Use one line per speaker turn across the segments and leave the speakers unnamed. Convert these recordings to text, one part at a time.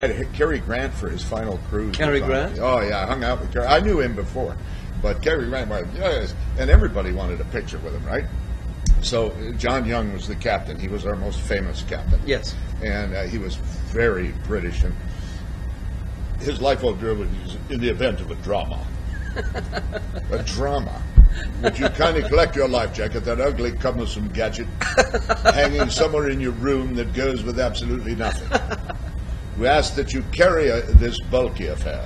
Cary Grant for his final cruise.
Cary Grant?
Oh, yeah, I hung out with Cary. I knew him before, but Cary Grant, yes, and everybody wanted a picture with him, right? So John Young was the captain. He was our most famous captain.
Yes.
And he was very British, and his life was in the event of a drama. A drama. Would you kindly collect your life jacket, that ugly, cumbersome gadget hanging somewhere in your room that goes with absolutely nothing? We ask that you carry this bulky affair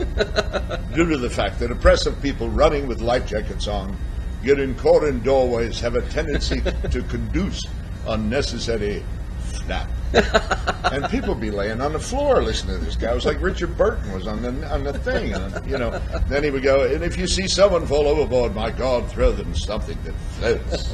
due to the fact that oppressive people running with life jackets on, getting caught in doorways, have a tendency to conduce unnecessary flap. And people be laying on the floor listening to this guy. It was like Richard Burton was on the thing, and, you know. Then he would go, and if you see someone fall overboard, my God, throw them something that floats.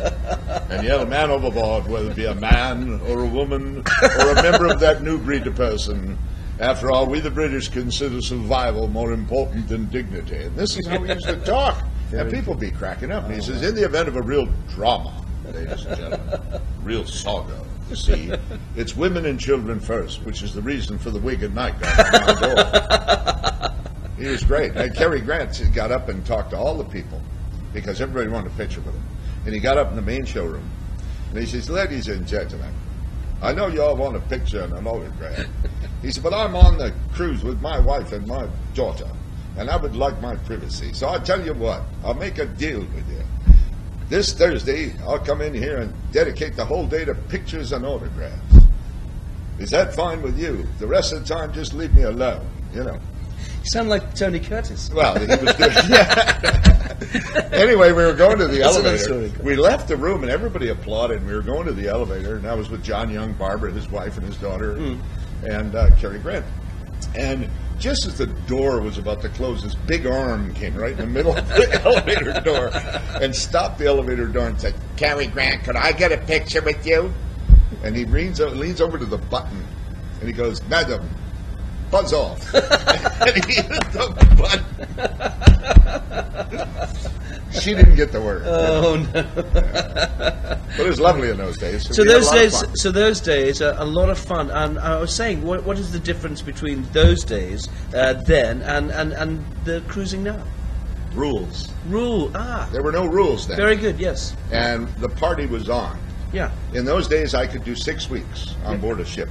And yell a man overboard, whether it be a man or a woman or a member of that new breed of person. After all, we the British consider survival more important than dignity. And this is how we used to talk. And people be cracking up. And he says, in the event of a real drama, ladies and gentlemen, real saga, you see, it's women and children first, which is the reason for the wig at night guy on my door. He was great. And Cary Grant got up and talked to all the people because everybody wanted a picture with him. And he got up in the main showroom and he says, ladies and gentlemen, I know you all want a picture and an autograph. He said, but I'm on the cruise with my wife and my daughter, and I would like my privacy. So I'll tell you what, I'll make a deal with you. This Thursday, I'll come in here and dedicate the whole day to pictures and autographs. Is that fine with you? The rest of the time, just leave me alone, you know.
You sound like Tony Curtis.
Well, he was good. Yeah. Anyway, we were going to the elevator. We left the room, and everybody applauded. We were going to the elevator, and I was with John Young, Barbara, his wife, and his daughter, and Cary Grant. And just as the door was about to close, this big arm came right in the middle of the elevator door and stopped the elevator door and said, Cary Grant, could I get a picture with you? And he leans over to the button, and he goes, Madam, buzz off. And he hit the button. She didn't get the word.
Oh, no.
Yeah. But it was lovely in those days.
So those days are a lot of fun. And I was saying, what is the difference between those days then and the cruising now?
Rules.
There
were no rules then.
Very good, yes.
And the party was on.
Yeah.
In those days, I could do 6 weeks on board a ship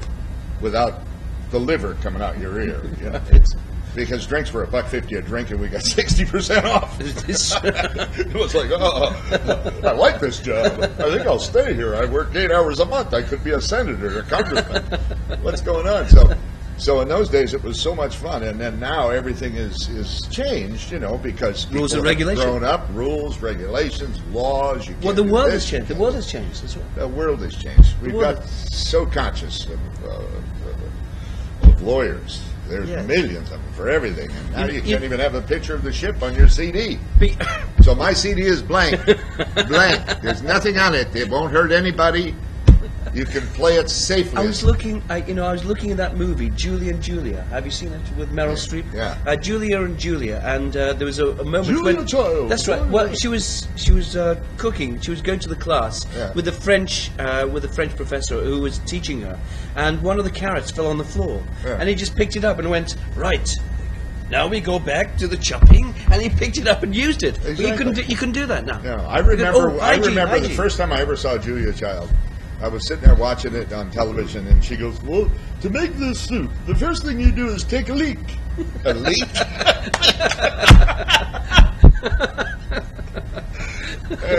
without the liver coming out your ear. You know? Because drinks were $1.50 a drink, and we got 60% off. It was like, I like this job. I think I'll stay here. I work 8 hours a month. I could be a senator, a congressman. What's going on? So in those days, it was so much fun, and then now everything is changed, you know, because people
rules and regulations
have grown up, rules, regulations, laws.
Well, the world has changed. The world has changed as well.
The world has changed. We've got so conscious of lawyers. There's millions of them for everything. And now you can't even have a picture of the ship on your CD. So my CD is blank. Blank. There's nothing on it. It won't hurt anybody. You can play it safely.
I was looking at that movie, Julie and Julia. Have you seen it with Meryl Streep?
Yeah.
Julia and Julia, and there was a moment
Julia Child.
That's right. Well, she was cooking. She was going to the class with the French professor who was teaching her, and one of the carrots fell on the floor, and he just picked it up and went, right. Now we go back to the chopping, and he picked it up and used it.
Exactly.
But you couldn't do that now.
No, I remember the first time I ever saw Julia Child. I was sitting there watching it on television, and she goes, well, to make this soup, the first thing you do is take a leak. A leak?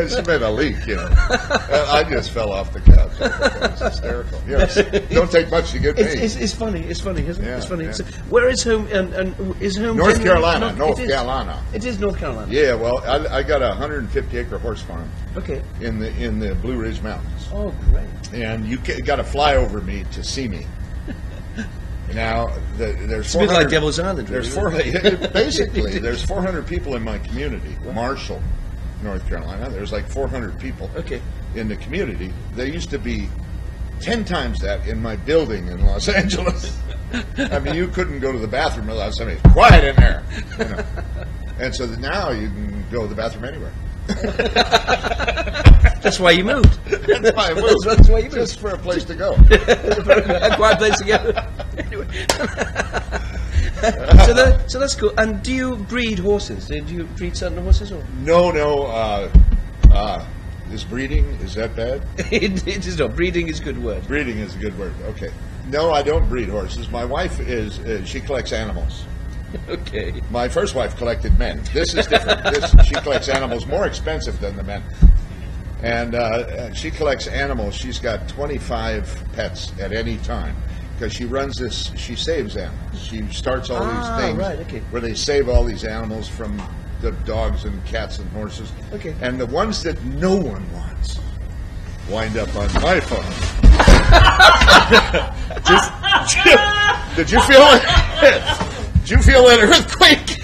She made a leak, you know. I just fell off the couch. It was hysterical. Yes. Don't take much to get me.
It's funny, isn't it?
Yeah,
it's funny.
yeah.
So where is home? And is home?
North Carolina. North Carolina.
It is North Carolina.
Yeah. Well, I got a 150-acre horse farm.
Okay.
In the Blue Ridge Mountains.
Oh, great.
And you got to fly over me to see me. Now, there's 400. It's a bit like
Devil's Island.
Basically, there's 400 people in my community. Marshall, North Carolina. There's like 400 people in the community. There used to be 10 times that in my building in Los Angeles. I mean, you couldn't go to the bathroom without somebody, quiet in there. You know? And so now you can go to the bathroom anywhere.
That's why you moved.
That's why I moved.
That's why you moved.
Just for a place to go.
A quiet place to go. Anyway. So that's cool. And do you breed horses? Do you breed certain horses? Or?
No. Is breeding, is that bad?
It is not. Breeding is a good word.
Breeding is a good word. Okay. No, I don't breed horses. My wife she collects animals.
Okay.
My first wife collected men. This is different. She collects animals more expensive than the men. And she collects animals. She's got 25 pets at any time. Because she runs this, she saves animals. She starts all these things where they save all these animals from the dogs and cats and horses.
Okay.
And the ones that no one wants wind up on my farm. Did you feel it? Did you feel that earthquake?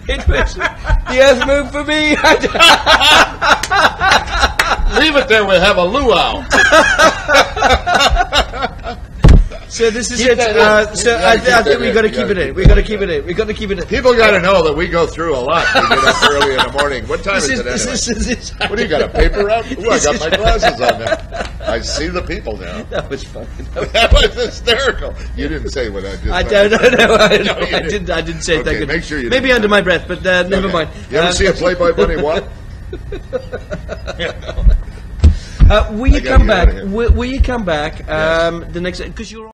It was the earth moved for me.
Leave it there. We'll have a luau.
So this is it. I think we've got to keep it in. We've got to keep it in. We've got to keep it in.
People got to know that we go through a lot. We get up early in the morning. What time is it anyway? What do you got, a paper route? Ooh, I got my glasses on now. I see the people now.
That was funny.
That was hysterical. You didn't say what I just said.
I don't know. I didn't say it.
Okay, make sure you
maybe under my breath, but never mind.
You ever see a Playboy bunny walk?
Will you come back? Will you come back the next? Because you're.